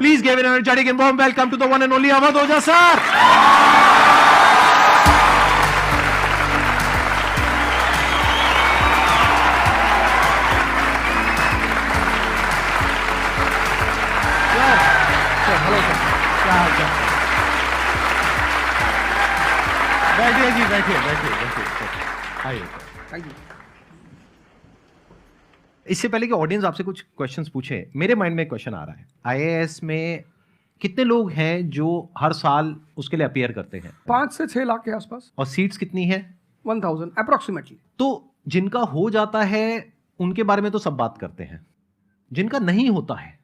Please give an energetic and warm welcome to the one and only Awadh Oja sir. Hello sir, क्या हाल चाल? बैठिए जी, बैठिए। आइए। Thank you. इससे पहले कि ऑडियंस आपसे कुछ क्वेश्चंस पूछे, मेरे माइंड में एक क्वेश्चन आ रहा है। आईएएस में कितने लोग हैं जो हर साल उसके लिए अपीयर करते हैं? 5 से 6 लाख के आसपास। और सीट्स कितनी है? 1000 अप्रोक्सीमेटली। तो जिनका हो जाता है उनके बारे में तो सब बात करते हैं, जिनका नहीं होता है,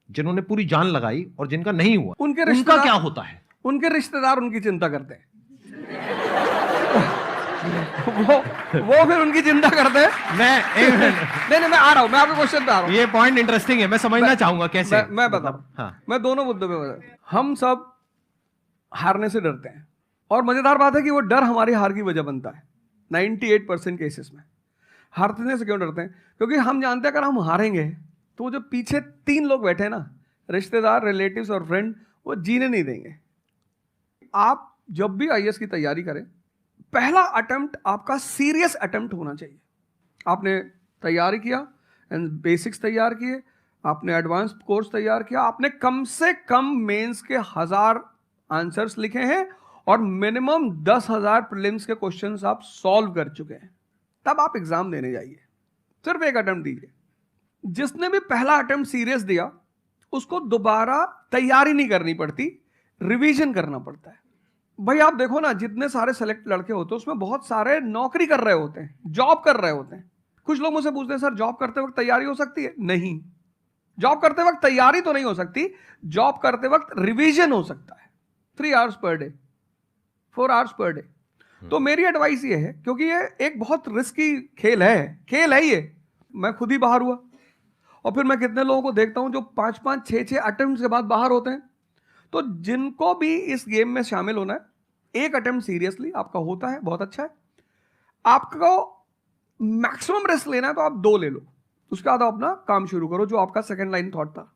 जिन्होंने पूरी जान लगाई और जिनका नहीं हुआ, उनका क्या होता है? उनके रिश्तेदार उनकी चिंता करते हैं। वो फिर उनकी चिंता करते हैं। नहीं, मैं आ रहा हूं, मैं आपके क्वेश्चन पे आ रहा हूं। ये पॉइंट इंटरेस्टिंग है, मैं समझना चाहूंगा कैसे। मैं बता रहा हूं। हाँ। मैं दोनों मुद्दों पे बता रहा हूं। हम सब हारने से डरते हैं, और मजेदार बात है कि वो डर हमारी हार की वजह बनता है। 98% केसेस में हारने से क्यों डरते हैं? क्योंकि हम जानते हैं अगर हम हारेंगे तो जो पीछे 3 लोग बैठे हैं ना, रिश्तेदार, रिलेटिव्स और फ्रेंड, वो जीने नहीं देंगे। आप जब भी आईएएस की तैयारी करें, पहला अटेम्प्ट आपका सीरियस अटेम्प्ट होना चाहिए। आपने तैयारी किया, बेसिक्स तैयार किए, आपने एडवांस कोर्स तैयार किया, आपने कम से कम मेंस के 1000 आंसर्स लिखे हैं और मिनिमम 10,000 प्रीलिम्स के क्वेश्चंस आप सॉल्व कर चुके हैं, तब आप एग्जाम देने जाइए। सिर्फ एक अटेम्प्ट दीजिए। जिसने भी पहला अटेम्प्ट सीरियस दिया, उसको दोबारा तैयारी नहीं करनी पड़ती, रिवीजन करना पड़ता है। भाई आप देखो ना, जितने सारे सेलेक्ट लड़के होते हैं उसमें बहुत सारे नौकरी कर रहे होते हैं, जॉब कर रहे होते हैं। कुछ लोग मुझसे पूछते हैं, सर जॉब करते वक्त तैयारी हो सकती है? नहीं, जॉब करते वक्त तैयारी तो नहीं हो सकती, जॉब करते वक्त रिवीजन हो सकता है। 3 hours per day, 4 hours per day. तो मेरी एडवाइस ये है, क्योंकि ये एक बहुत रिस्की खेल है ये। मैं खुद ही बाहर हुआ, और फिर मैं कितने लोगों को देखता हूं जो 5-5, 6-6 अटेम्प्ट के बाद बाहर होते हैं। तो जिनको भी इस गेम में शामिल होना है, एक अटेम्प्ट सीरियसली आपका होता है, बहुत अच्छा है। आपको मैक्सिमम रिस्क लेना है तो आप 2 ले लो, उसके बाद आप अपना काम शुरू करो, जो आपका सेकंड लाइन थॉट था।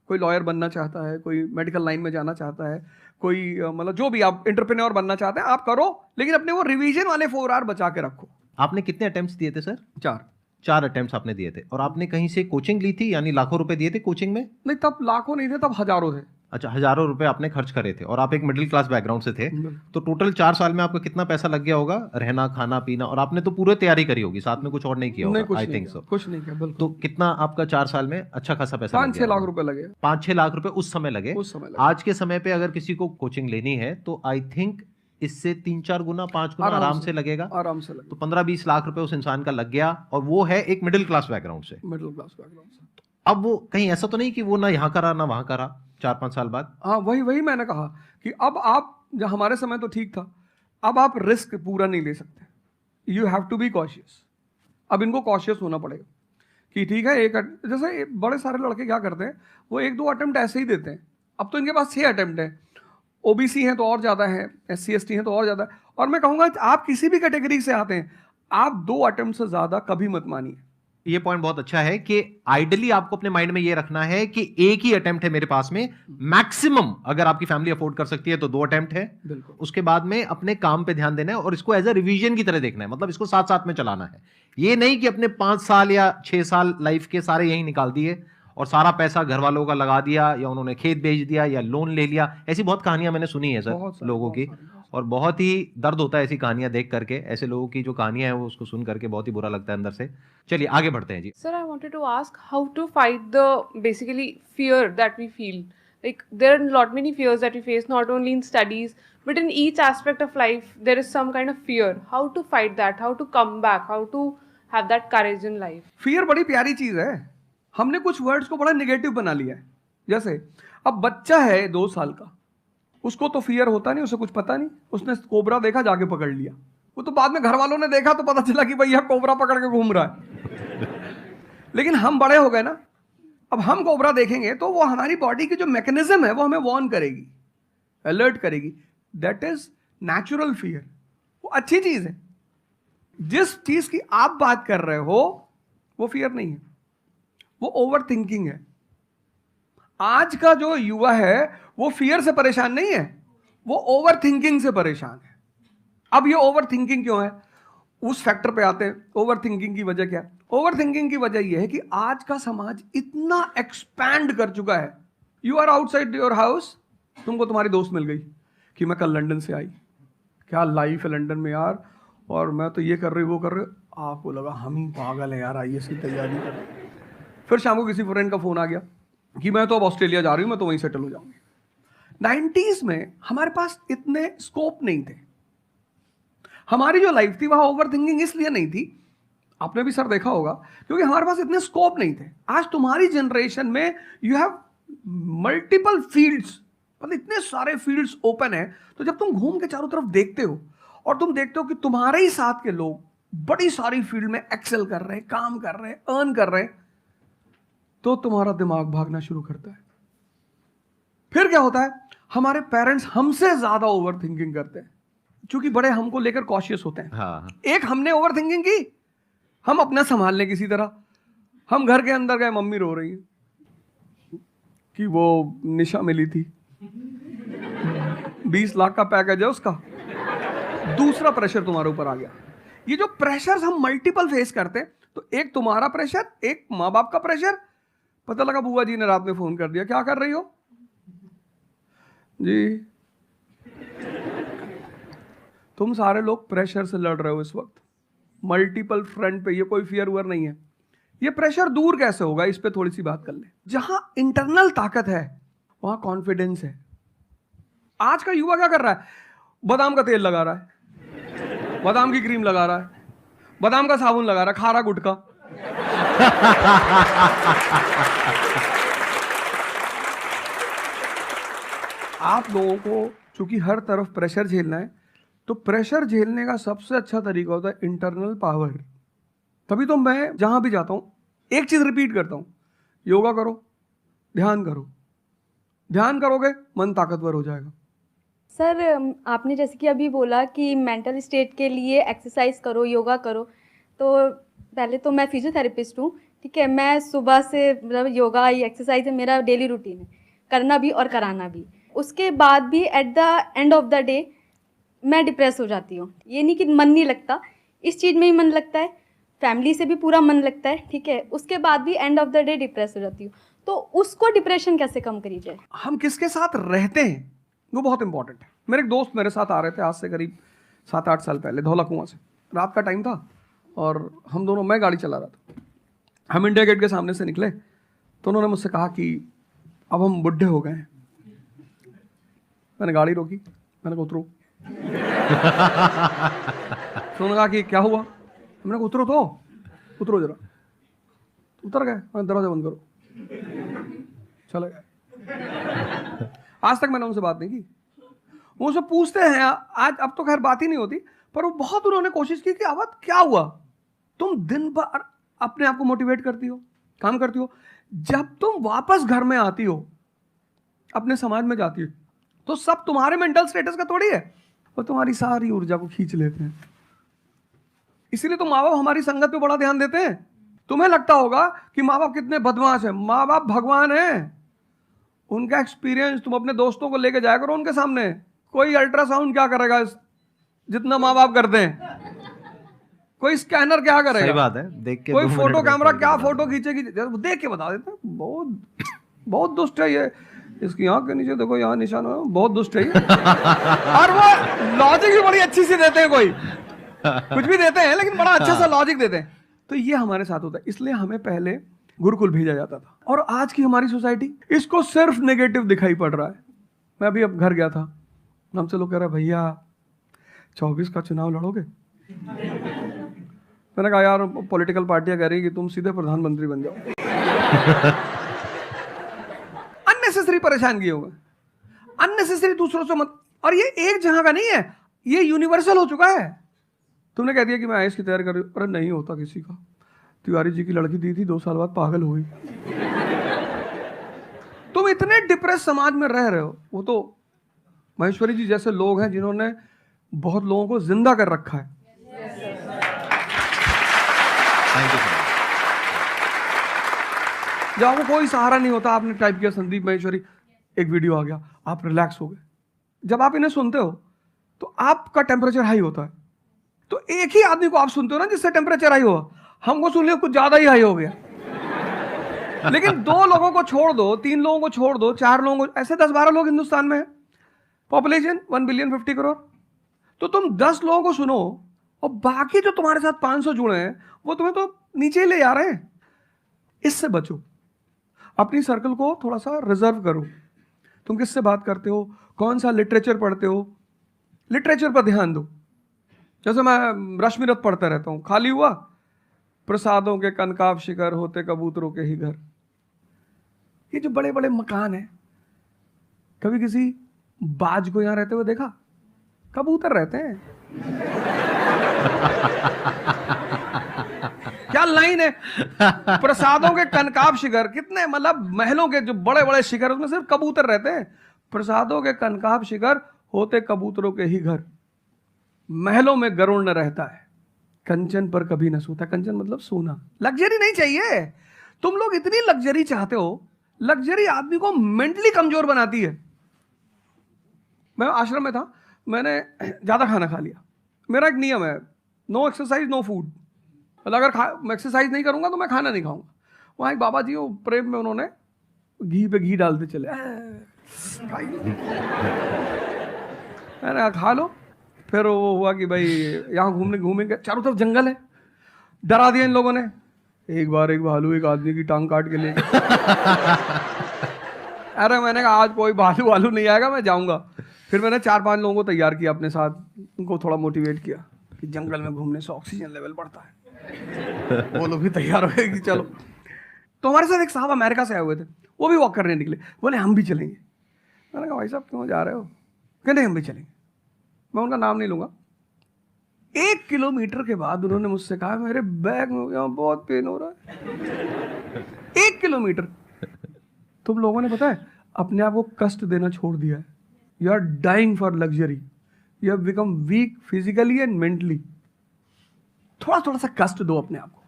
कोई लॉयर बनना चाहता है, कोई मेडिकल लाइन में जाना चाहता है, कोई मतलब जो भी आप एंटरप्रेन्योर बनना चाहते हैं, आप करो, लेकिन अपने वो रिवीजन वाले 4 आवर बचा के रखो। आपने कितने अटेम्प्ट्स दिए थे सर? 4 अटेम्प्ट्स आपने दिए थे। और आपने कहीं से कोचिंग ली थी, यानी लाखों रुपए दिए थे कोचिंग में? नहीं, तब लाखों नहीं थे, तब हजारों थे। अच्छा, हजारों रुपए आपने खर्च करे थे, और आप एक मिडिल क्लास बैकग्राउंड से थे। तो टोटल 4 साल में आपका कितना पैसा लग गया होगा? रहना, खाना, पीना, और आपने तो पूरे तैयारी करी होगी, साथ में कुछ और नहीं किया होगा? I think so. कुछ नहीं किया, बिल्कुल। तो कितना आपका 4 साल में अच्छा खासा पैसा 5-6 लाख रुपए लगे। 5-6 लाख रुपए उस समय लगे। आज के समय पे अगर किसी को कोचिंग लेनी है तो आई थिंक इससे 3-4 गुना, 5 गुना आराम से लगेगा। तो 15-20 लाख रुपए उस इंसान का लग गया, और वो है एक मिडिल क्लास बैकग्राउंड से। अब वो कहीं ऐसा तो नहीं कि वो ना यहाँ करा ना वहां करा 4-5 साल बाद? हाँ, वही मैंने कहा कि अब आप, जब हमारे समय तो ठीक था, अब आप रिस्क पूरा नहीं ले सकते। You have to be cautious. अब इनको कॉशियस होना पड़ेगा कि ठीक है, जैसे बड़े सारे लड़के क्या करते हैं, वो 1-2 अटेम्प्ट ऐसे ही देते हैं। अब तो इनके पास 6 अटेम्प्ट है। ओबीसी हैं तो और ज्यादा है, SC ST हैं तो और ज्यादा है। और मैं कहूंगा आप किसी भी कैटेगरी से आते हैं, आप 2 अटेम्प्ट से ज्यादा कभी मत मानिए। ये पॉइंट बहुत अच्छा है कि आइडियली आपको अपने माइंड में ये रखना है कि एक ही अटेम्प्ट है मेरे पास में, मैक्सिमम अगर आपकी फैमिली अफोर्ड कर सकती है तो 2 अटेम्प्ट है। उसके बाद में अपने काम पे ध्यान देना है, और इसको एज अ रिवीजन की तरह देखना है, मतलब इसको साथ साथ में चलाना है। ये नहीं कि अपने 5 साल या 6 साल लाइफ के सारे यही निकाल दिए और सारा पैसा घर वालों का लगा दिया, या उन्होंने खेत बेच दिया, या लोन ले लिया। ऐसी बहुत कहानियां मैंने सुनी है सर लोगों की, और बहुत ही दर्द होता है ऐसी कहानियां देख करके। ऐसे लोगों की जो कहानियां हैं वो उसको सुन करके बहुत ही बुरा लगता है अंदर से। चलिए आगे बढ़ते हैं जी। Sir, I wanted to ask how to fight the basically fear that we feel. Like there are lot many fears that we face, not only in studies but in each aspect of life. There is some kind of fear. How to fight that? How to come back? How to have that courage in life? Fear बड़ी प्यारी चीज है। हमने कुछ words को बड़ा negative बना लिया है। जैसे अब बच्चा है 2 साल का, उसको तो फियर होता नहीं, उसे कुछ पता नहीं, उसने कोबरा देखा, जाके पकड़ लिया। वो तो बाद में घर वालों ने देखा तो पता चला कि भैया कोबरा पकड़ के घूम रहा है। लेकिन हम बड़े हो गए ना, अब हम कोबरा देखेंगे तो वो हमारी बॉडी की जो मैकेनिज्म है वो हमें वार्न करेगी, अलर्ट करेगी। That is natural fear. वो अच्छी चीज है। जिस चीज की आप बात कर रहे हो वो फियर नहीं है, वो ओवर थिंकिंग है। आज का जो युवा है वो फियर से परेशान नहीं है, वो ओवर थिंकिंग से परेशान है। अब ये ओवर थिंकिंग क्यों है, उस फैक्टर पे आते हैं। ओवर थिंकिंग की वजह क्या है? ओवर थिंकिंग की वजह यह है कि आज का समाज इतना एक्सपैंड कर चुका है। You are outside your house, तुमको तुम्हारी दोस्त मिल गई कि मैं कल लंदन से आई, क्या लाइफ है लंदन में यार, और मैं तो ये कर रही वो कर रही। आपको लगा हम ही पागल है यार, IAS की तैयारी कर रहे। फिर शाम को किसी फ्रेंड का फोन आ गया कि मैं तो अब ऑस्ट्रेलिया जा रही हूँ, मैं तो वहीं सेटल हो जाऊंगी। 90s में हमारे पास इतने स्कोप नहीं थे। हमारी जो लाइफ थी वहां ओवर थिंकिंग इसलिए नहीं थी, आपने भी सर देखा होगा, क्योंकि हमारे पास इतने स्कोप नहीं थे। आज तुम्हारी जनरेशन में यू हैव मल्टीपल फील्ड्स, मतलब इतने सारे फील्ड्स ओपन है। तो जब तुम घूम के चारों तरफ देखते हो और तुम देखते हो कि तुम्हारे ही साथ के लोग बड़ी सारी फील्ड में एक्सेल कर रहे हैं, काम कर रहे हैं, अर्न कर रहे हैं, तो तुम्हारा दिमाग भागना शुरू करता है। फिर क्या होता है, हमारे पेरेंट्स हमसे ज्यादा ओवर थिंकिंग करते हैं, क्योंकि बड़े हमको लेकर कॉशियस होते हैं। हाँ। एक हमने ओवर थिंकिंग की, हम अपना संभाल लें किसी तरह। हम घर के अंदर गए, मम्मी रो रही है कि वो निशा मिली थी, 20 लाख का पैकेज है उसका। दूसरा प्रेशर तुम्हारे ऊपर आ गया। ये जो प्रेशर हम मल्टीपल फेस करते हैं, तो एक तुम्हारा प्रेशर, एक माँ बाप का प्रेशर। पता लगा बुआ जी ने रात में फोन कर दिया, क्या कर रही हो जी? तुम सारे लोग प्रेशर से लड़ रहे हो इस वक्त, मल्टीपल फ्रंट पे। ये कोई फियर उयर नहीं है। ये प्रेशर दूर कैसे होगा, इस पे थोड़ी सी बात कर ले। जहां इंटरनल ताकत है वहां कॉन्फिडेंस है। आज का युवा क्या कर रहा है, बादाम का तेल लगा रहा है, बादाम की क्रीम लगा रहा है, बादाम का साबुन लगा रहा है, खा रहा गुटखा। आप लोगों को चूंकि हर तरफ प्रेशर झेलना है, तो प्रेशर झेलने का सबसे अच्छा तरीका होता है इंटरनल पावर। तभी तो मैं जहां भी जाता हूं एक चीज रिपीट करता हूं, योगा करो, ध्यान करो। ध्यान करोगे मन ताकतवर हो जाएगा। सर, आपने जैसे कि अभी बोला कि मेंटल स्टेट के लिए एक्सरसाइज करो, योगा करो। तो पहले तो मैं फिजियोथेरेपिस्ट हूँ, ठीक है। मैं सुबह से मतलब योगा या एक्सरसाइज मेरा डेली रूटीन है, करना भी और कराना भी। उसके बाद भी at the end of the day मैं डिप्रेस हो जाती हूँ। ये नहीं कि मन नहीं लगता, इस चीज़ में ही मन लगता है, फैमिली से भी पूरा मन लगता है, ठीक है। उसके बाद भी end of the day depress हो जाती हूँ। तो उसको डिप्रेशन कैसे कम करी जाए? हम किसके साथ रहते हैं वो बहुत इंपॉर्टेंट है। मेरे एक दोस्त मेरे साथ आ रहे थे आज से करीब 7-8 साल पहले, धौला कुआं से। रात का टाइम था और हम दोनों, मैं गाड़ी चला रहा था, हम इंडिया गेट के सामने से निकले तो उन्होंने मुझसे कहा कि अब हम बुढ़े हो गए हैं। मैंने गाड़ी रोकी, मैंने कहा उतरो। तो उन्होंने कहा कि क्या हुआ? मैंने कहा उतरो तो, उतरो जरा। उतर गए, मैंने दरवाजा बंद करो, चले गए। आज तक मैंने उनसे बात नहीं की। वो सब पूछते हैं आज, अब तो खैर बात ही नहीं होती, पर वो बहुत उन्होंने कोशिश की कि अब क्या हुआ? तुम दिन भर अपने आप को मोटिवेट करती हो, काम करती हो, जब तुम वापस घर में आती हो, अपने समाज में जाती हो, तो सब तुम्हारे मेंटल स्टेटस का थोड़ी है, वो तुम्हारी सारी ऊर्जा को खींच लेते हैं। इसीलिए तो माँ बाप हमारी संगत पे बड़ा ध्यान देते हैं। तुम्हें लगता होगा कि माँ बाप कितने बदमाश हैं, माँ बाप भगवान हैं। उनका एक्सपीरियंस तुम अपने दोस्तों को लेके जाया करो उनके सामने। कोई अल्ट्रासाउंड क्या करेगा जितना माँ बाप करते हैं? कोई स्कैनर क्या करेगा? सही बात है, देख के कोई 2 फोटो मिनट में कैमरा बता क्या देता फोटो खींचेगी, देख के बता देते हैं। बहुत बहुत दुष्ट है ये। इसकी आंख के नीचे देखो, यहाँ निशान है, बहुत दुष्ट है ये। और वो लॉजिक भी बड़ी अच्छी सी देते हैं, कोई कुछ भी देते हैं लेकिन बड़ा अच्छा सा लॉजिक देते हैं। तो ये हमारे साथ होता है। इसलिए हमें पहले गुरुकुल भेजा जाता था, और आज की हमारी सोसाइटी इसको सिर्फ नेगेटिव दिखाई पड़ रहा है। मैं अभी अब घर गया था, हमसे लोग कह रहे भैया 24 का चुनाव लड़ोगे? मैंने कहा यार पॉलिटिकल पार्टियां कह रही कि तुम सीधे प्रधानमंत्री बन जाओ। अननेसेसरी परेशान किए हुए, अननेसेसरी दूसरों से मत। और ये एक जहां का नहीं है, ये यूनिवर्सल हो चुका है। तुमने कह दिया कि मैं IAS की तैयारी कर रही हूं, अरे नहीं होता किसी का। तिवारी जी की लड़की दी थी, 2 साल बाद पागल हो गई। तुम इतने डिप्रेस समाज में रह रहे हो। वो तो महेश्वरी जी जैसे लोग हैं जिन्होंने बहुत लोगों को जिंदा कर रखा है। Thank you, sir. जब आपको कोई सहारा नहीं होता, आपने टाइप किया संदीप महेश्वरी, एक वीडियो आ गया, आप रिलैक्स हो गए। जब आप इन्हें सुनते हो तो आपका टेम्परेचर हाई होता है। तो एक ही आदमी को आप सुनते हो ना जिससे टेम्परेचर हाई हो, हमको सुन लिया कुछ ज्यादा ही हाई हो गया। लेकिन 2 लोगों को छोड़ दो, 3 लोगों को छोड़ दो, 4 लोगों को, ऐसे 10-12 लोग हिंदुस्तान में है, पॉपुलेशन 1 बिलियन 50 करोड़। तो तुम 10 लोगों को सुनो और बाकी जो तुम्हारे साथ 500 जुड़े हैं वो तुम्हें तो नीचे ही ले जा रहे हैं। इससे बचो, अपनी सर्कल को थोड़ा सा रिजर्व करो। तुम किससे बात करते हो, कौन सा लिटरेचर पढ़ते हो, लिटरेचर पर ध्यान दो। जैसे मैं रश्मिरथ पढ़ता रहता हूं, खाली हुआ, प्रसादों के कनकाब शिखर होते कबूतरों के ही घर। ये जो बड़े बड़े मकान हैं, कभी किसी बाज को यहां रहते हुए देखा? कबूतर रहते हैं। क्या लाइन है, प्रसादों के कनकाब शिखर, कितने मतलब महलों के जो बड़े बड़े शिखर, उसमें सिर्फ कबूतर रहते हैं। प्रसादों के कनकाब शिखर होते कबूतरों के ही घर, महलों में गरुड़ न रहता है, कंचन पर कभी न सोता। कंचन मतलब सोना। लग्जरी नहीं चाहिए। तुम लोग इतनी लग्जरी चाहते हो, लग्जरी आदमी को मेंटली कमजोर बनाती है। मैं आश्रम में था, मैंने ज्यादा खाना खा लिया। मेरा एक नियम है, नो एक्सरसाइज नो फूड। मतलब अगर मैं एक्सरसाइज नहीं करूंगा तो मैं खाना नहीं खाऊंगा। वहां एक बाबा जी, वो प्रेम में उन्होंने घी पे घी डालते चले, मैंने खा लो। फिर वो हुआ कि भाई यहाँ घूमेंगे, चारों तरफ जंगल है, डरा दिया इन लोगों ने। एक बार एक भालू एक आदमी की टांग काट के ले गया। अरे मैंने कहा आज कोई भालू नहीं आएगा, मैं जाऊंगा। फिर मैंने 4-5 लोगों को तैयार किया अपने साथ, उनको थोड़ा मोटिवेट किया कि जंगल में घूमने से ऑक्सीजन लेवल बढ़ता है। वो लोग भी तैयार हो गए कि चलो। तो हमारे साथ एक साहब अमेरिका से आए हुए थे, वो भी वॉक करने निकले, बोले हम भी चलेंगे। मैंने कहा भाई साहब क्यों जा रहे हो? कहते हम भी चलेंगे। मैं उनका नाम नहीं लूंगा। 1 किलोमीटर के बाद उन्होंने मुझसे कहा मेरे बैग में यहाँ बहुत पेन हो रहा है। 1 किलोमीटर। तुम लोगों ने पता है अपने आप को कष्ट देना छोड़ दिया है। You are dying for luxury, you have become weak physically and mentally. थोड़ा थोड़ा सा कष्ट दो अपने आप को,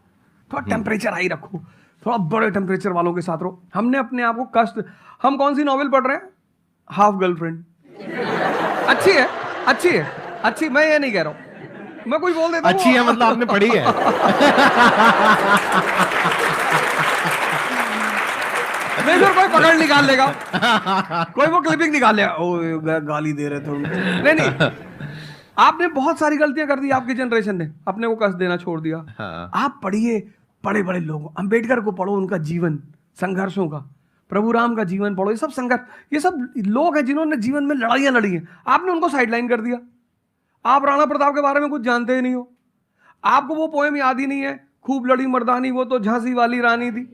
थोड़ा टेम्परेचर हाई रखो, थोड़ा बड़े टेम्परेचर वालों के साथ रहो। हमने अपने आप को कष्ट, हम कौन सी नॉवेल पढ़ रहे हैं? Half girlfriend. अच्छी है, अच्छी है, अच्छी, मैं ये नहीं कह रहा हूं, मैं कुछ बोल देता हूं। अच्छी है मतलब आपने पढ़ी है। नहीं फिर कोई पकड़ निकाल लेगा, कोई वो क्लिपिंग निकाल लेगा, ओ गाली दे रहे थे। नहीं, आपने बहुत सारी गलतियां कर दी, आपकी जनरेशन ने अपने को कष्ट देना छोड़ दिया। हाँ। आप पढ़िए बड़े बड़े लोग, अंबेडकर को पढ़ो, उनका जीवन संघर्षों का, प्रभु राम का जीवन पढ़ो। ये सब संघर्ष, ये सब लोग हैं जिन्होंने जीवन में लड़ाइयां लड़ी हैं। आपने उनको साइडलाइन कर दिया। आप राणा प्रताप के बारे में कुछ जानते ही नहीं हो, आपको वो पोएम याद ही नहीं है, खूब लड़ी मर्दानी वो तो झांसी वाली रानी थी।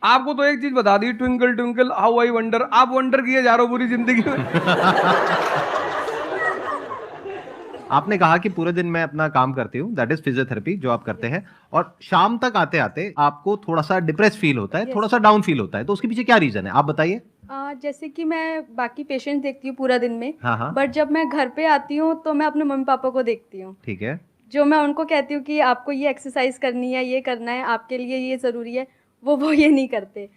आपको तो एक चीज बता दी, twinkle twinkle how I wonder. आप वंडर किए जा रहे हो पूरी जिंदगी में। आपने कहा कि पूरे दिन मैं अपना काम करती हूँ, दैट इज फिजियोथेरेपी जो आप करते हैं, और शाम तक आते आते आपको थोड़ा सा डिप्रेस फील होता है, थोड़ा सा डाउन फील होता है, तो उसके पीछे क्या रीजन है आप बताइए। जैसे कि मैं बाकी पेशेंट देखती हूँ पूरा दिन में, हाँ। बट जब मैं घर पे आती हूँ तो मैं अपने मम्मी पापा को देखती हूँ। ठीक है। जो मैं उनको कहती हूँ कि आपको ये एक्सरसाइज करनी है, ये करना है, आपके लिए ये ज़रूरी है, वो ये नहीं करते।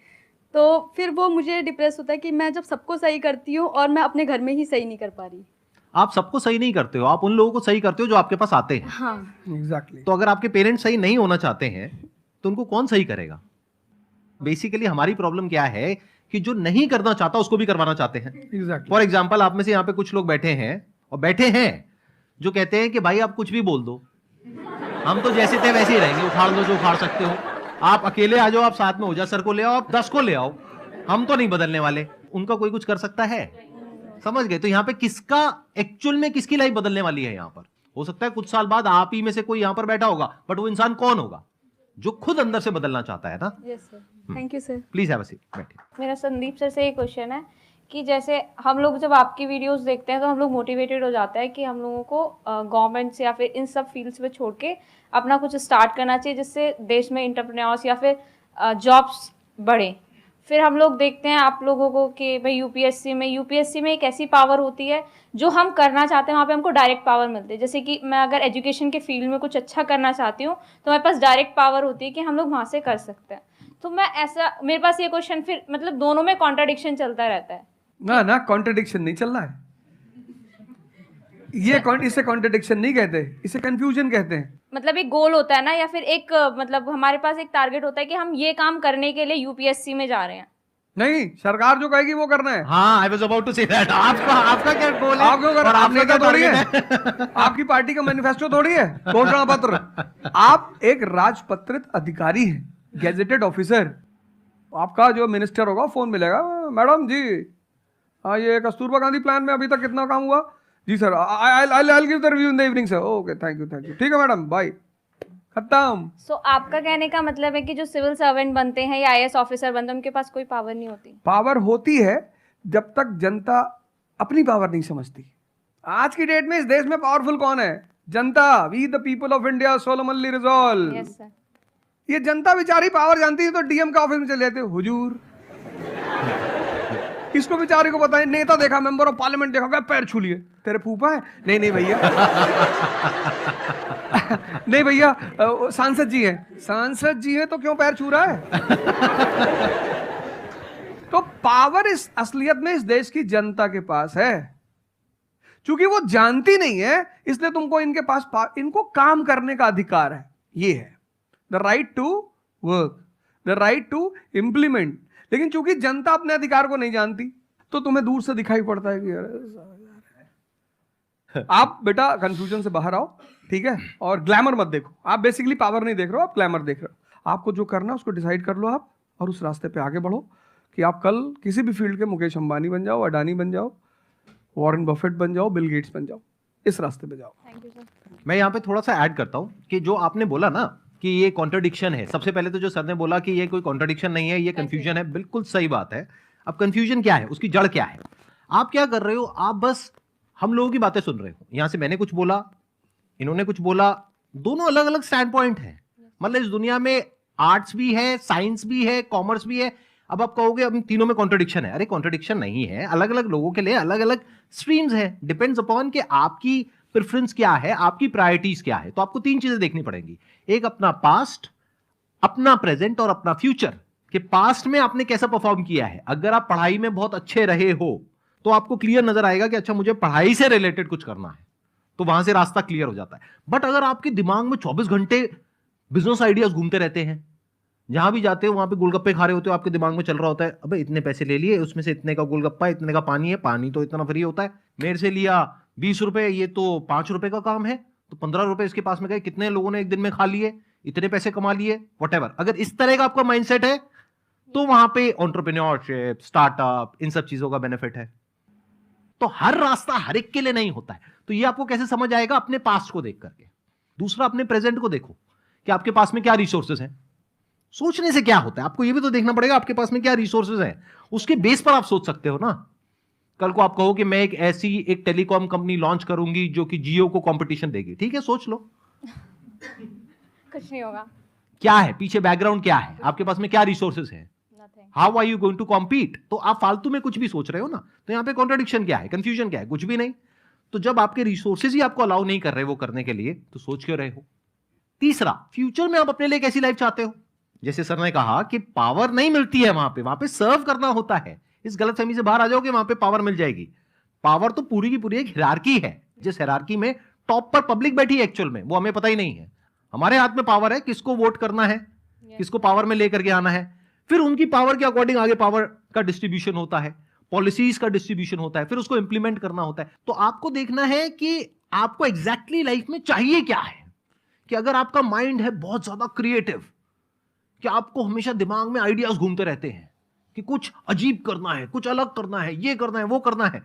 तो फिर वो मुझे डिप्रेस होता है कि मैं जब सबको सही करती हूँ और मैं अपने घर में ही सही नहीं कर पा रही। आप सबको सही नहीं करते हो, आप उन लोगों को सही करते हो जो आपके पास आते हैं। हाँ एग्जैक्टली। तो अगर आपके पेरेंट्स सही नहीं होना चाहते हैं तो उनको कौन सही करेगा? बेसिकली हमारी प्रॉब्लम क्या है कि जो नहीं करना चाहता उसको भी करवाना चाहते हैं। एग्जैक्टली। फॉर एग्जाम्पल, आप में से यहाँ पे कुछ लोग बैठे हैं जो कहते हैं कि भाई आप कुछ भी बोल दो, हम तो जैसे थे वैसे ही रहेंगे, उखाड़ लो जो उखाड़ सकते हो, आप अकेले आ जाओ, आप साथ में हो जा, सर को ले आओ, आप 10 को ले आओ, हम तो नहीं बदलने वाले। उनका कोई कुछ कर सकता है? समझ गए? तो यहाँ पे किसका एक्चुअल में किसकी लाइफ बदलने वाली है? यहाँ पर हो सकता है कुछ साल बाद आप ही में से कोई यहाँ पर बैठा होगा, बट वो इंसान कौन होगा? जो खुद अंदर से बदलना चाहता है ना। Yes sir, thank you sir. Please have a seat, बैठिए। मेरा संदीप सर से एक क्वेश्चन है कि जैसे हम लोग जब आपकी वीडियोस देखते हैं तो हम लोग मोटिवेटेड हो जाता है कि हम लोगों को गवर्नमेंट से या फिर इन सब फील्ड्स में छोड़ के अपना कुछ स्टार्ट करना चाहिए जिससे देश में एंटरप्रेन्योर्स या फिर जॉब्स बढ़े। फिर हम लोग देखते हैं आप लोगों को कि भाई यूपीएससी में एक ऐसी पावर होती है जो हम करना चाहते हैं वहाँ पे हमको डायरेक्ट पावर मिलती है। जैसे कि मैं अगर एजुकेशन के फील्ड में कुछ अच्छा करना चाहती हूँ तो हमारे पास डायरेक्ट पावर होती है कि हम लोग वहाँ से कर सकते हैं। तो मैं ऐसा, मेरे पास ये क्वेश्चन फिर मतलब दोनों में कॉन्ट्राडिक्शन चलता रहता है। ना कॉन्ट्रडिक्शन नहीं चल रहा है, इसे कॉन्ट्रडिक्शन नहीं कहते, इसे कंफ्यूजन कहते हैं। मतलब एक गोल होता है ना, या फिर एक मतलब हमारे पास एक टारगेट होता है कि हम ये काम करने के लिए यूपीएससी में जा रहे हैं। नहीं, सरकार जो कहेगी वो करना है। हाँ, I was about to say that. आपका क्या गोल है? आप क्यों कर, और आप आपका नेता क्या थोड़ी है, target आपकी पार्टी का मैनिफेस्टो थोड़ी है, घोषणा पत्र। आप एक राजपत्रित अधिकारी हैं, गैजेटेड ऑफिसर। आपका जो मिनिस्टर होगा फोन मिलेगा, मैडम जी हाँ ये कस्तूरबा गांधी प्लान में अभी तक कितना काम हुआ? जी sir, I give the review in the evening sir. Okay, thank you. ठीक है मैडम, बाय, खत्म। सो आपका कहने का मतलब है कि जो सिविल सर्वेंट बनते हैं या आईएएस ऑफिसर बनते हैं उनके पास कोई पावर नहीं होती? पावर होती है जब तक जनता अपनी पावर नहीं समझती। आज की डेट में इस देश में पावरफुल कौन है? जनता। We the people of India solemnly resolve. Yes sir. ये जनता बेचारी पावर जानती है तो डीएम का ऑफिस में चले जाते, हुजूर। इसको बेचारे को पता है, नेता देखा, मेंबर ऑफ पार्लियामेंट देखा, क्या पैर छू लिए, तेरे फूफा है? नहीं भैया नहीं भैया, सांसद जी हैं। सांसद जी हैं तो क्यों पैर छू रहा है? तो पावर इस असलियत में इस देश की जनता के पास है। क्योंकि वो जानती नहीं है, इसलिए तुमको इनके पास इनको काम करने का अधिकार है। ये है the right to work, the right to implement. लेकिन चूंकि जनता अपने अधिकार को नहीं जानती तो तुम्हें दूर से दिखाई पड़ता है कि आप बेटा कंफ्यूजन से बाहर आओ, ठीक है? और ग्लैमर मत देखो। आप बेसिकली पावर नहीं देख रहे हो, आप ग्लैमर देख रहे हो। आपको जो करना है उसको डिसाइड कर लो आप, और उस रास्ते पे आगे बढ़ो कि आप कल किसी भी फील्ड के मुकेश अंबानी बन जाओ, अडानी बन जाओ, वॉरेन बफेट बन जाओ, बिल गेट्स बन जाओ। इस रास्ते पे जाओ। Thank you sir. मैं यहाँ पे थोड़ा सा ऐड करता हूँ कि जो आपने बोला ना कि ये कॉन्ट्रडिक्शन है, सबसे पहले तो जो सर ने बोला कि ये कोई कॉन्ट्रडिक्शन नहीं है, ये कंफ्यूजन है, बिल्कुल सही बात है। अब कंफ्यूजन क्या है, उसकी जड़ क्या है? आप क्या कर रहे हो, आप बस हम लोगों की बातें सुन रहे हो। यहां से मैंने कुछ बोला, इन्होंने कुछ बोला, दोनों अलग अलग स्टैंड पॉइंट है। मतलब इस दुनिया में आर्ट्स भी है, साइंस भी है, कॉमर्स भी है। अब आप कहोगे अब तीनों में कॉन्ट्रडिक्शन है। अरे कॉन्ट्रडिक्शन नहीं है, अलग अलग लोगों के लिए अलग अलग स्ट्रीम्स है। डिपेंड्स अपॉन कि आपकी प्रेफरेंस क्या है, आपकी प्रायोरिटीज क्या है। तो आपको तीन चीजें देखनी पड़ेंगी, एक अपना पास्ट, अपना प्रेजेंट और अपना फ्यूचर। कि पास्ट में आपने कैसा परफॉर्म किया है। अगर आप पढ़ाई में बहुत अच्छे रहे हो तो आपको क्लियर नजर आएगा कि अच्छा मुझे पढ़ाई से रिलेटेड कुछ करना है, तो वहां से रास्ता क्लियर हो जाता है। बट अगर आपके दिमाग में 24 घंटे बिजनेस आइडियाज घूमते रहते हैं, जहां भी जाते हो वहां पे गोलगप्पे खा रहे होते हो, आपके दिमाग में चल रहा होता है अबे इतने पैसे ले लिए, उसमें से इतने का गोलगप्पा, इतने का पानी है, पानी तो इतना फ्री होता है, मेरे से लिया 20 रुपए, ये तो 5 रुपए का काम है, तो 15 रुपए इसके पास में गए, कितने लोगों ने एक दिन में खा लिए, इतने पैसे कमा लिए, व्हाटएवर। अगर इस तरह का आपका माइंडसेट है तो वहां पे एंटरप्रेन्योरशिप, स्टार्टअप, इन सब चीजों का बेनिफिट है। तो हर रास्ता हर एक के लिए नहीं होता है। तो ये आपको कैसे समझ आएगा? अपने पास्ट को देख करके। दूसरा, अपने प्रेजेंट को देखो कि आपके पास में क्या रिसोर्सेज हैं। सोचने से क्या होता है, आपको ये भी तो देखना पड़ेगा आपके पास में क्या रिसोर्सेज हैं। उसके बेस पर आप सोच सकते हो ना। कल को आप कहो कि मैं एक टेलीकॉम कंपनी लॉन्च करूंगी जो कि जियो को कंपटीशन देगी, ठीक है, सोच लो। कुछ नहीं होगा। क्या है पीछे, बैकग्राउंड क्या है, आपके पास में क्या रिसोर्सेज है, how are you going to compete. तो आप फालतू में कुछ भी सोच रहे हो ना। तो यहां पे कॉन्ट्रडिक्शन क्या है, कंफ्यूजन क्या है? कुछ भी नहीं। तो जब आपके रिसोर्सेज ही आपको अलाउ नहीं कर रहे वो करने के लिए, तो सोच क्यों रहे हो? तीसरा, फ्यूचर में आप अपने लिए कैसी लाइफ चाहते हो। जैसे सर ने कहा कि पावर नहीं मिलती है वहां पे सर्व करना होता है। इस गलतफहमी से बाहर आ जाओ कि वहां पे पावर मिल जाएगी। पावर तो पूरी की पूरी एक हिरार्की है, जिस हिरार्की में टॉप पर पब्लिक बैठी है एक्चुअल में, वो हमें पता ही नहीं है। हमारे हाथ में पावर है, किसको वोट करना है, किसको पावर में लेकर के आना है। फिर उनकी पावर के अकॉर्डिंग आगे पावर का डिस्ट्रीब्यूशन होता है, पॉलिसीज का डिस्ट्रीब्यूशन होता है, फिर उसको इंप्लीमेंट करना होता है। तो आपको देखना है कि आपको एग्जैक्टली लाइफ में चाहिए क्या है। कि अगर आपका माइंड है बहुत ज्यादा क्रिएटिव, कि आपको हमेशा दिमाग में आइडियाज घूमते रहते हैं कि कुछ अजीब करना है, कुछ अलग करना है, ये करना है, वो करना है,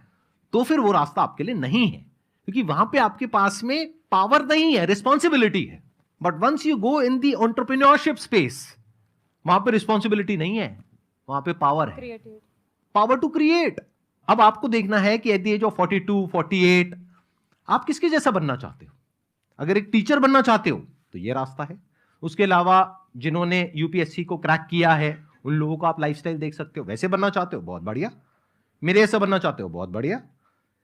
तो फिर वो रास्ता आपके लिए नहीं है। क्योंकि वहां पे आपके पास में पावर नहीं है, रिस्पॉन्सिबिलिटी है। But once you go in the entrepreneurship space, वहां पे रिस्पॉन्सिबिलिटी नहीं है, वहां पे पावर है, पावर टू क्रिएट। अब आपको देखना है कि एट द एज ऑफ 42, 48 आप किसके जैसा बनना चाहते हो। अगर एक टीचर बनना चाहते हो तो ये रास्ता है। उसके अलावा जिन्होंने यूपीएससी को क्रैक किया है उन लोगों का आप लाइफस्टाइल देख सकते हो। वैसे बनना चाहते हो, बहुत बढ़िया। मेरे जैसा बनना चाहते हो, बहुत बढ़िया।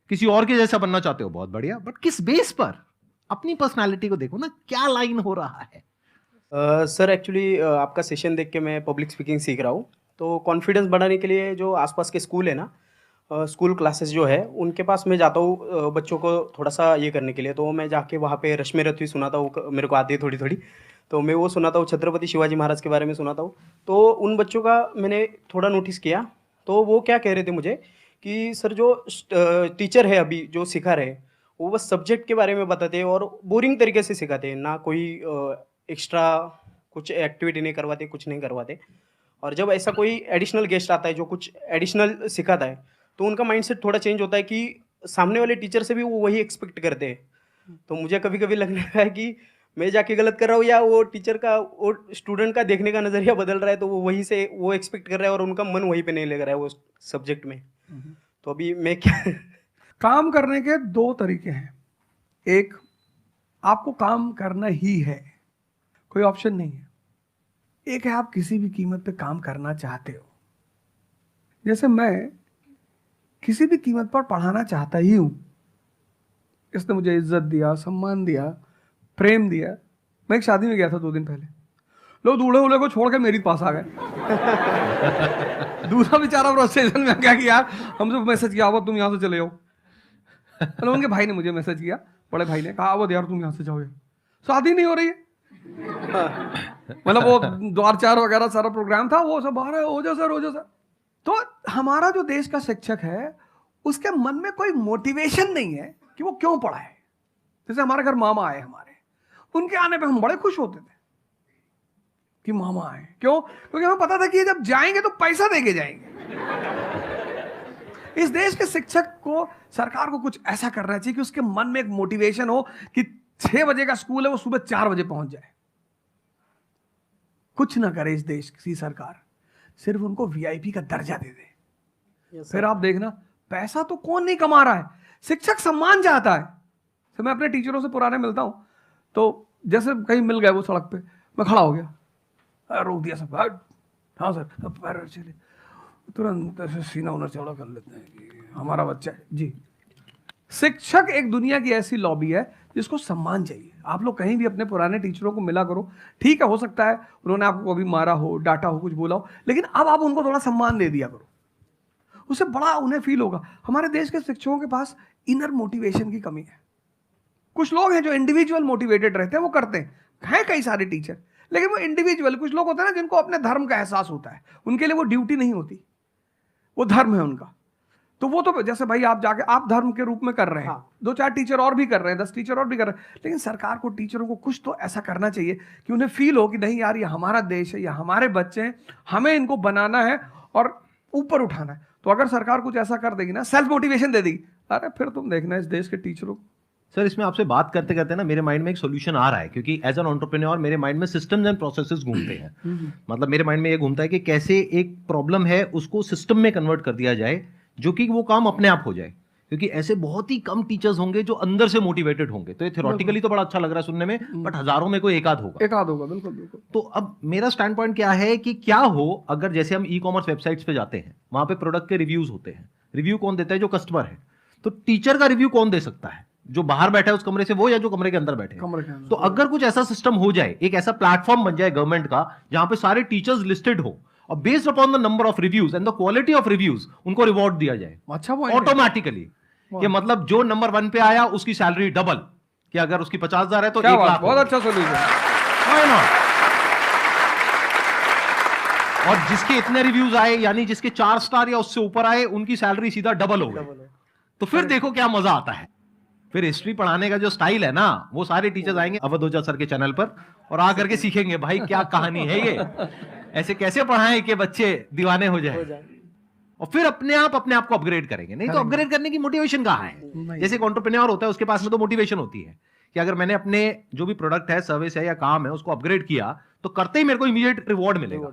किसी और के जैसा बनना चाहते हो, बहुत बढ़िया। बट किस बेस पर? अपनी पर्सनालिटी को देखो ना, क्या लाइन हो रहा है। सर एक्चुअली आपका सेशन देख के मैं पब्लिक स्पीकिंग सीख रहा हूँ। तो कॉन्फिडेंस बढ़ाने के लिए जो आसपास के स्कूल है ना, स्कूल क्लासेस जो है उनके पास मैं जाता हूँ बच्चों को थोड़ा सा ये करने के लिए। तो मैं जाके वहाँ पे रश्मि रथी सुनाता हूँ, मेरे को आती है थोड़ी थोड़ी, तो मैं वो सुनाता हूँ। छत्रपति शिवाजी महाराज के बारे में सुनाता हूँ। तो उन बच्चों का मैंने थोड़ा नोटिस किया, तो वो क्या कह रहे थे मुझे कि सर जो टीचर है अभी जो सिखा रहे हैं वो बस सब्जेक्ट के बारे में बताते हैं और बोरिंग तरीके से सिखाते हैं, ना कोई एक्स्ट्रा कुछ एक्टिविटी नहीं करवाते, कुछ नहीं करवाते। और जब ऐसा कोई एडिशनल गेस्ट आता है जो कुछ एडिशनल सिखाता है तो उनका माइंडसेट थोड़ा चेंज होता है कि सामने वाले टीचर से भी वो वही एक्सपेक्ट करते हैं। तो मुझे कभी कभी लगने लगा है कि मैं जाके गलत कर रहा हूँ या वो टीचर का, वो स्टूडेंट का देखने का नज़रिया बदल रहा है, तो वो वहीं से वो एक्सपेक्ट कर रहा है और उनका मन वहीं पे नहीं लग रहा है वो सब्जेक्ट में। तो अभी मैं क्या काम करने के दो तरीके हैं। एक, आपको काम करना ही है, कोई ऑप्शन नहीं है। एक है आप किसी भी कीमत पे काम करना चाहते हो। जैसे मैं किसी भी कीमत पर पढ़ाना चाहता ही हूं। इसने मुझे इज्जत दिया, सम्मान दिया, प्रेम दिया। मैं एक शादी में गया था 2 दिन पहले, लोग दूल्हे उल्हे को छोड़ के मेरे पास आ गए। दूसरा बेचारा प्रोसेशन में क्या किया, हमसे मैसेज किया, वो तुम यहाँ से चले जाओ। मतलब उनके भाई ने मुझे मैसेज किया, बड़े भाई ने कहा वो यार तुम यहाँ से जाओ, शादी नहीं हो रही है। मतलब वो द्वार चार वगैरह सारा प्रोग्राम था, वो सब आ रहा है, हो जाओ सर। तो हमारा जो देश का शिक्षक है उसके मन में कोई मोटिवेशन नहीं है कि वो क्यों पढ़ाए। जैसे हमारे घर मामा आए, हमारे उनके आने पे हम बड़े खुश होते थे कि मामा आए। क्यों? क्योंकि हमें पता था कि जब जाएंगे तो पैसा देके जाएंगे। इस देश के शिक्षक को, सरकार को कुछ ऐसा करना चाहिए कि उसके मन में एक मोटिवेशन हो कि 6 बजे का स्कूल है, वो सुबह 4 बजे पहुंच जाए। कुछ ना करे इस देश की सरकार, सिर्फ उनको वीआईपी का दर्जा दे दे। फिर आप देखना, पैसा तो कौन नहीं कमा रहा है, शिक्षक सम्मान चाहता है। तो मैं अपने टीचरों से पुराने मिलता हूं, तो जैसे कहीं मिल गए वो सड़क पे, मैं खड़ा हो गया, रोक दिया सब, हाँ सर, पैर चले, तुरंत ऐसे सीना उन्हें चौड़ा कर लेते हैं कि हमारा बच्चा है जी। शिक्षक एक दुनिया की ऐसी लॉबी है जिसको सम्मान चाहिए। आप लोग कहीं भी अपने पुराने टीचरों को मिला करो, ठीक है, हो सकता है उन्होंने आपको कभी मारा हो, डांटा हो, कुछ बोला हो, लेकिन अब आप उनको थोड़ा सम्मान दे दिया करो, उससे बड़ा उन्हें फील होगा। हमारे देश के शिक्षकों के पास इनर मोटिवेशन की कमी है। कुछ लोग हैं जो इंडिविजुअल मोटिवेटेड रहते हैं, वो करते हैं कई सारे टीचर, लेकिन वो इंडिविजुअल। कुछ लोग होते हैं ना जिनको अपने धर्म का एहसास होता है, उनके लिए वो ड्यूटी नहीं होती, वो धर्म है उनका। तो वो तो जैसे भाई आप जाके आप धर्म के रूप में कर रहे हैं, हाँ। 2-4 टीचर और भी कर रहे हैं, 10 टीचर और भी कर रहे हैं, लेकिन सरकार को, टीचरों को कुछ तो ऐसा करना चाहिए कि उन्हें फील हो कि नहीं यार, ये हमारा देश है, ये हमारे बच्चे हैं, हमें इनको बनाना है और ऊपर उठाना है। तो अगर सरकार कुछ ऐसा कर देगी ना, सेल्फ मोटिवेशन दे देगी, अरे फिर तुम देखना इस देश के टीचरों को। सर, इसमें आपसे बात करते करते ना मेरे माइंड में एक सॉल्यूशन आ रहा है, क्योंकि एज एन एंटरप्रेन्योर मेरे माइंड में सिस्टम्स एंड प्रोसेसेस घूमते हैं। मतलब मेरे माइंड में ये घूमता है कि कैसे एक प्रॉब्लम है उसको सिस्टम में कन्वर्ट कर दिया जाए, जो कि वो काम अपने आप हो जाए। क्योंकि ऐसे बहुत ही कम टीचर्स होंगे जो अंदर से मोटिवेटेड होंगे। तो ये थ्योरेटिकली तो बड़ा अच्छा लग रहा है सुनने में, बट हजारों में कोई एक आध होगा। बिल्कुल। तो अब मेरा स्टैंड पॉइंट क्या है कि क्या हो अगर जैसे हम ई कॉमर्स वेबसाइट्स पे जाते हैं, वहां पे प्रोडक्ट के रिव्यूज होते हैं। रिव्यू कौन देता है? जो कस्टमर है। तो टीचर का रिव्यू कौन दे सकता है? जो बाहर बैठा है उस कमरे से, वो, या जो कमरे के अंदर बैठे हैं। तो अगर कुछ ऐसा सिस्टम हो जाए, एक ऐसा प्लेटफॉर्म बन जाए गवर्नमेंट का, जहां पे सारे टीचर्स लिस्टेड हो और based upon the number of reviews and the quality of reviews उनको रिवॉर्ड दिया जाए ऑटोमेटिकली। कि मतलब जो नंबर 1 पे आया उसकी सैलरी डबल, कि अगर उसकी 50,000 है तो 1 लाख। बहुत अच्छा सोल्यूशन। और जिसके इतने रिव्यूज आए, यानी जिसके 4 स्टार या उससे ऊपर आए, उनकी सैलरी सीधा डबल हो गई। तो फिर देखो क्या मजा आता है। फिर हिस्ट्री पढ़ाने का जो स्टाइल है ना, वो सारे टीचर्स आएंगे अवध ओझा सर के चैनल पर और आकर के सीखेंगे भाई क्या कहानी है ये, ऐसे कैसे पढ़ाएं कि बच्चे दीवाने हो जाए। और फिर अपने आप को अपग्रेड करेंगे। नहीं तो अपग्रेड करने की मोटिवेशन कहाँ है? जैसे एक एंटरप्रेन्योर होता है, उसके पास में तो मोटिवेशन होती है कि अगर मैंने अपने जो भी प्रोडक्ट है, सर्विस है या काम है, उसको अपग्रेड किया तो करते ही मेरे को इमीडिएट रिवॉर्ड मिलेगा।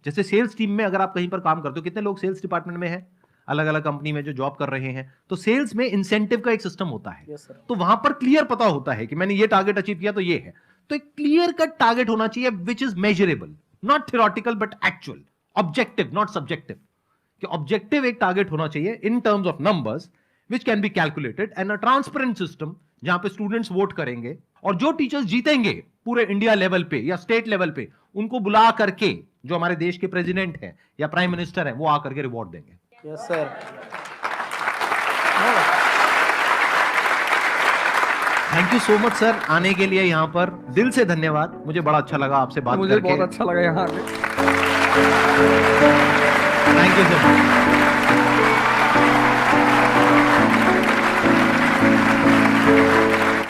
जैसे सेल्स टीम में अगर आप कहीं पर काम करते हो, कितने लोग सेल्स डिपार्टमेंट में है, अलग अलग कंपनी में जो जॉब कर रहे हैं, तो सेल्स में इंसेंटिव का एक सिस्टम होता है। तो वहां पर क्लियर पता होता है कि मैंने ये टारगेट अचीव किया तो ये है। तो एक क्लियर कट टारगेट होना चाहिए which is measurable, not theoretical but actual, objective not subjective. कि ऑब्जेक्टिव एक टारगेट होना चाहिए in terms of numbers which can be calculated, and a transparent system जहां पे स्टूडेंट्स वोट करेंगे और जो टीचर्स जीतेंगे पूरे इंडिया लेवल पे या स्टेट लेवल पे उनको बुला करके, जो हमारे देश के प्रेसिडेंट हैं या प्राइम मिनिस्टर हैं, वो आकर के रिवॉर्ड देंगे। Yes sir. Thank you so much sir आने के लिए यहाँ पर, दिल से धन्यवाद। मुझे बड़ा अच्छा लगा आपसे बात मुझे करके। बहुत अच्छा लगा यहाँ आके। Thank you so much.